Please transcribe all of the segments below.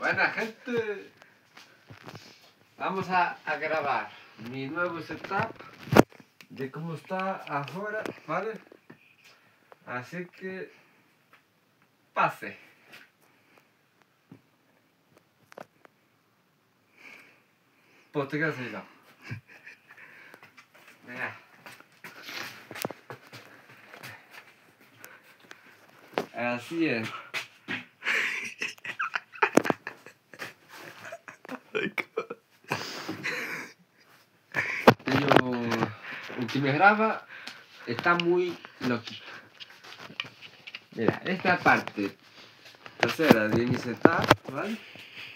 Buena gente, vamos a grabar mi nuevo setup de cómo está ahora, ¿vale? Así que pase. Pues te quedas ahí, ¿no? Mira. Así es. El que me graba está muy loquito. Mira, esta parte trasera de mi setup, ¿vale?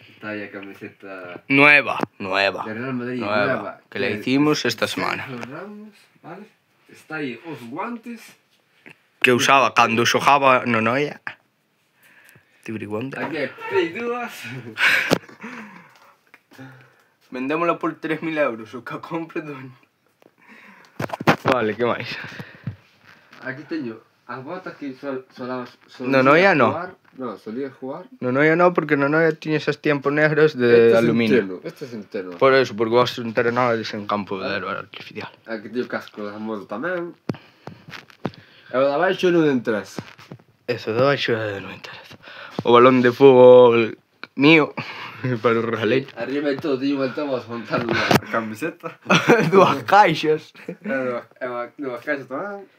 Está ahí la camiseta Nueva. de Real Madrid, nueva Que la hicimos esta semana. Ramos, ¿vale? Está ahí os guantes. Que usaba cuando xogaba no Noia. Tibriguanda. Aquí hay Play 2. Vendémola por 3.000 euros, o que compre doña. Vale, que máis? Aquí teño as botas que solía No Noia no. jugar. No, solía jugar. No Noia no, porque no Noia tiña esas tiempos negras de aluminio. Este es entero. Por eso, porque vos entrenabas en campo de herba artificial. Aquí teño casco da moto tamén. E o de abaixo non entras. Eso de baixo non interesa. O balón de fútbol mío para o raleiro. Arriba de todo teño un altavoz montando a camiseta. Dúas caixas. E dúas caixas tamén.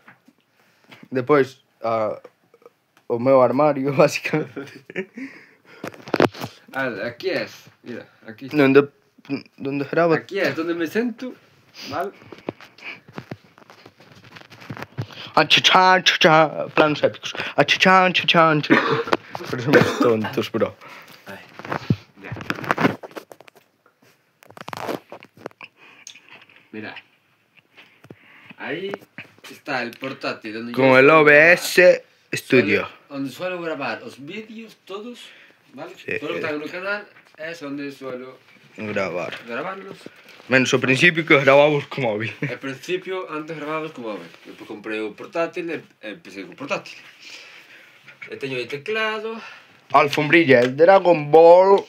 Depois, o meu armario, basicamente. Aquí es, mira, aquí está. Donde graba. Aquí es donde me sento, ¿vale? Achachán, chachán, planos épicos. Achachán, chachán, chachán. Pero somos tontos, bro. Ahí, ya. Mira. Ahí está el portátil donde Con el OBS Studio. Donde suelo grabar los vídeos todos, ¿vale? Sí. Todo lo que tengo en el canal es donde suelo grabarlos. Menos o principio que grabamos con móvil. Al principio, antes grabábamos con móvil. Despois comprei o portátil e empecé con portátil. E teño aí teclado. Alfombrilla, el Dragon Ball.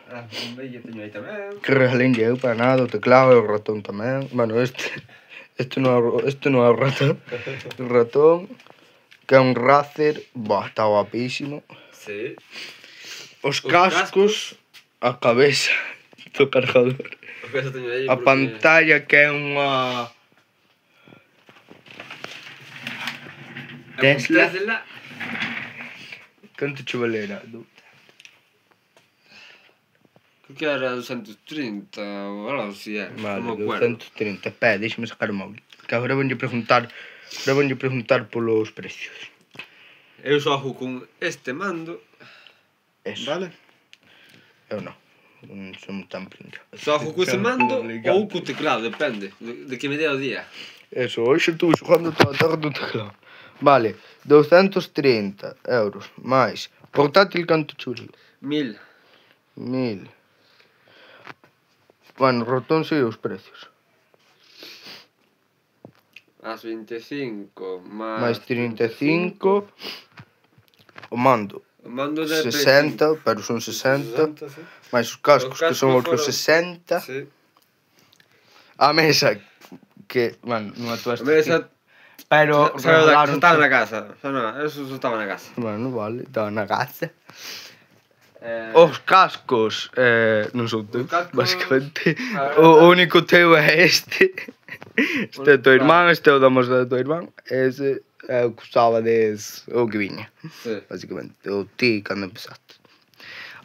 A bombilla teño aí tamén. Que regalín eu para nada, o teclado e o ratón tamén. Bueno, este non é o ratón. O ratón, que é un Razer, está guapísimo. Sí. Os cascos, a cabeza do cargador. A pantalla, que é unha Tesla. Canto che valera? Creo que era 230 ou algo así, Vale, non me acuerdo. 230. Deixame sacar o móvil. Que agora vonlle preguntar polos precios. Eu xogo con este mando. Eso. Vale? Eu non. Non son tan pringa. Xogo co ese mando ou co teclado, depende de que me dé o día. Eso, hoxe estou xogando toda a tarde no teclado. Vale, 230 euros máis. Portátil canto churi? 1000. 1000. Bueno, ratón sei os precios. As 25 Máis 35. O mando. O mando de 60, pero son 60. sí. Máis os cascos, que son outros 60. Sí. A mesa, que, bueno, non a tua A mesa, pero estaba na casa. Eso estaba na casa. Bueno, vale, estaba na casa. Os cascos, non son teus, basicamente. O único teu é este. Este é o teu irmán, este é o da moza do teu irmán. Ese é o que usabades, o que viña. Sí. Basicamente, o ti cando empezaste.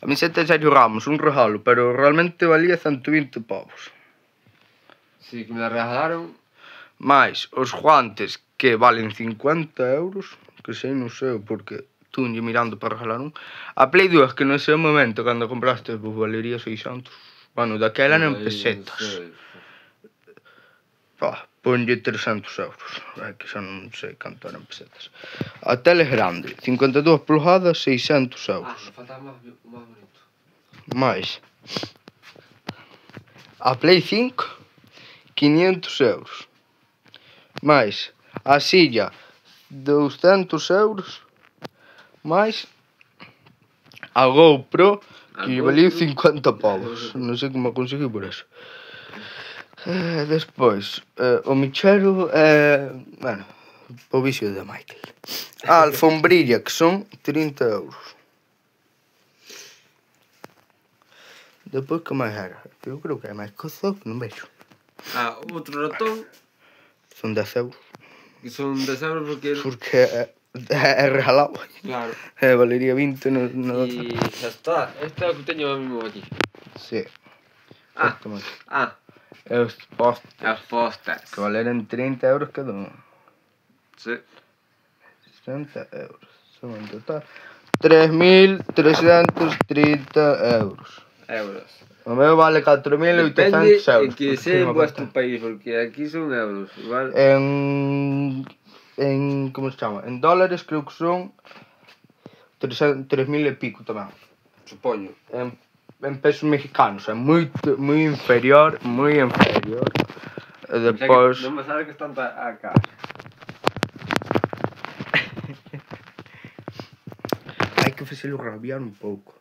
A miseta de Sergio Ramos, un regalo, pero realmente valía 120 pavos. Sí, que me la regalaron. Mais os guantes, que valen 50 euros, que sei, non sei, porque túnlle mirando para regalar un. A Play 2, que nese momento, cando compraste, pues valería 600. Bueno, daquela eran pesetas. Ponlle 300 euros, que xa non sei canto eran pesetas. A tele grande, 52 pulgadas, 600 euros. Faltaba máis bonito. Mais a Play 5, 500 euros. Mais a silla, 200 euros. Mais a GoPro, Que valió 50 pavos. Non sei como conseguí por eso. Despois, o michero bueno, o vicio de Michael. A alfombrilla, que son 30 euros. Depois, que máis era? Eu creo que é máis cozo, non vexo. Outro ratón. Son 10 euros. Que son 10 euros porque... Porque é regalado. Claro. Valería 20 no... E xa está. Este é o que teño a mismo aquí. Sí. E os postes. As postas. Que valeran 30 euros cada un. Sí. 60 euros. Son en total 3.330 euros. O meu vale 4.800 euros. Depende en que sea en vuestro país, porque aquí son euros, igual. Como se chama? En dólares creo que son 3.000 e pico tamén. Supoño. En pesos mexicanos, é moi inferior, moi inferior. E depois... Non me sabe que están acá. Hai que facelo rabiar un pouco.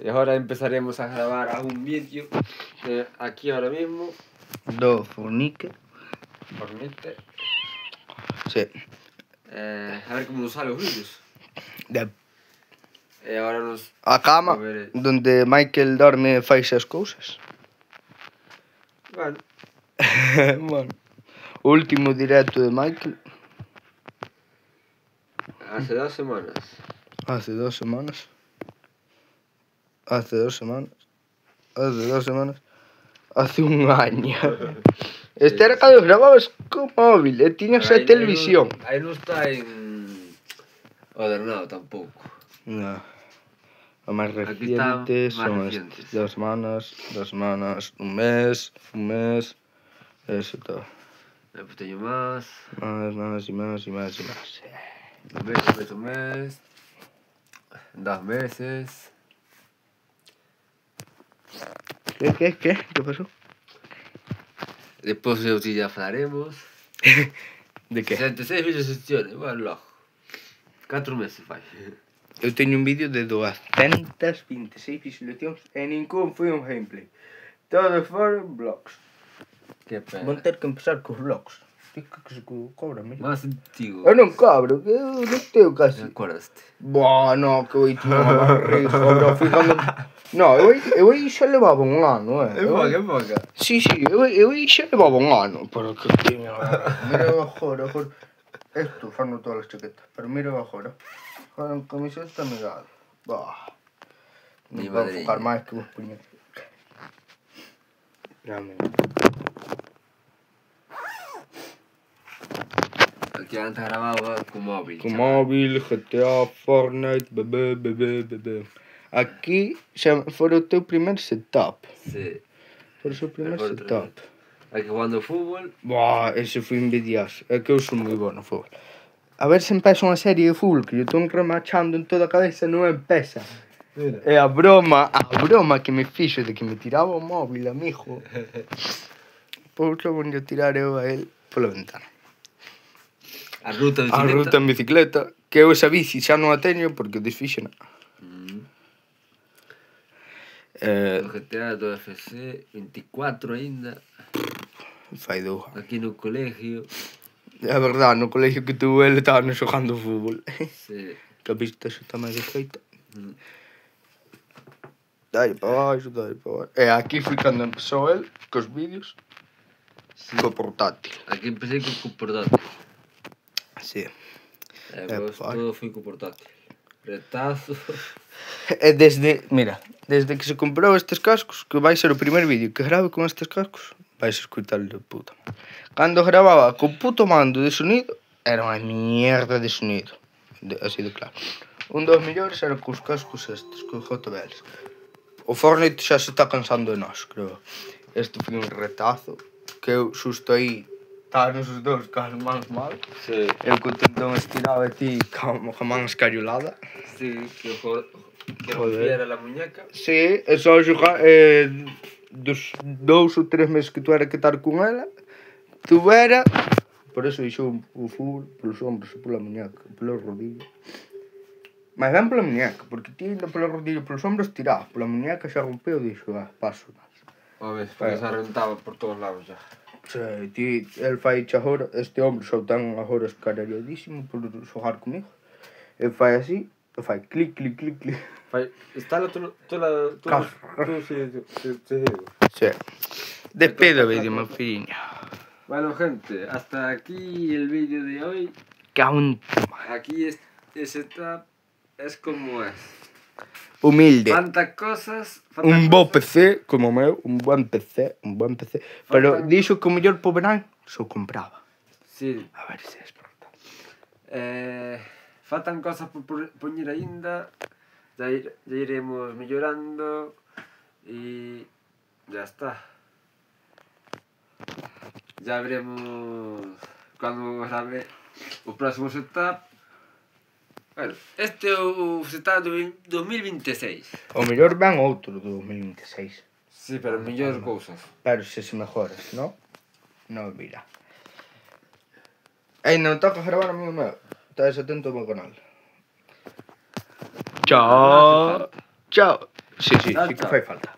E agora empezaremos a gravar algún vídeo aquí ahora mismo. Do Fornique. Fornique. Sí. A ver como nos salen os vídeos. E agora nos... A cama, donde Michael dorme e fai as cousas. Bueno. Bueno. O último directo de Michael. Hace 2 semanas. Hace 2 semanas. Hace 2 semanas. Hace 2 semanas. Hace un año. Este era cando grababas co móvil e tiñas a televisión. Aí non está en ordenado tampouco. No. O máis reciente son estes. 2 semanas, un mes, eso todo. Depois teño máis. Máis. Un mes. 2 meses. Que pasou? Depois eu ya falaremos. De que? 66 vídeos de sesiones, bueno, logo. 4 meses fai. Eu teño un vídeo de 226 visualizacións e ningún foi un gameplay. Todos foron vlogs. Que pena. Vou ter que empezar cos vlogs. Que se cobra mesmo. Más antigo. Eu non cobro, que eu non tengo casi. Acordaste? Buah, no, que eu aí tinha unha barriga, bro. Fui cando... No, eu aí xa levaba un ano, É boca. Sí, eu aí xa levaba un ano. Pero que tiña... Mira agora. Esto fan todas as chaquetas, pero mira agora. Agora en camiseta amigable. Bah. Non vou focar máis que vos puñer. Realmente. Aquí antes grababa con móvil. Con móvil, GTA, Fortnite, bebé. Aquí xa foi o teu primer setup. Sí. Foi o seu primer setup. Aquí jugando fútbol. Buah, ese foi envidiaso. É que eu sou moi bo no fútbol. A ver se empeza unha serie de fútbol, que eu estou remachando en toda a cabeza, non empeza. E a broma que me fixo de que me tiraba o móvil, amigo. Pois lo vou tirar eu a él pola ventana. A ruta en bicicleta, que eu esa bici xa non a teño porque desfixena. O GTA do FC 24 aínda. Fai dúa. Aquí no colegio. É verdade, no colegio que tuve ele estaban xogando fútbol. Sí. Que a vista xa está máis defeita. Dai para baixo. E aquí foi cando empezou el, cos vídeos, co portátil. Aquí empecé co portátil. Sí. Pois todo foi co portátil. Retazo. E desde que se comprou estes cascos, que vai ser o primer vídeo que grabe con estes cascos, vais escutarlo de puta. Cando grababa co puto mando de sonido, era unha mierda de sonido. Así de claro. Un dos mellores era cos cascos estes, cos JBLs. O Fortnite xa se está cansando de nós, creo. Este foi un retazo, que eu xusto aí estábamos os dous cas mans mal. Sí. Eu co tendón estirado e ti ca man escariolada. Sí, que rompiera la muñeca. Sí, e só xogar dos 2 ou 3 meses que tu era que estar con ela, tuvera, por eso deixou o fútbol polos ombros e pola muñeca, pola rodilla. máis ben pola muñeca, porque ti ainda pola rodilla e polos ombros tirás, pola muñeca xa rompeu, dixo, paso máis. Home, porque se arrentaba por todos lados xa. Sí, el fai agora, este hombre xa o ten agora escaralladísimo por xogar comigo. El fai así, e fai clic, clic, clic, clic. Instala tú Sí. Despido o vídeo, meu filliño. Bueno, gente, hasta aquí el vídeo de hoy. Aquí este setup es como es. Humilde. Faltan cosas. Un bo PC, como o meu, un buen PC. Pero dixo que o mellor po verán se o compraba. Sí. A ver se es verdad. Faltan cosas por poñer aínda. Ya iremos mellorando. Y ya está. Ya veremos cando grabe o próximo setup. Bueno, este é o setup do 2026. O mellor ven outro do 2026. Sí, pero mellores cousas. Pero se mejoras, non? Non mira. Ei, non toca gravar a mí o meu. Estás atento ao meu canal. Chao. Chao. Sí, que fai falta.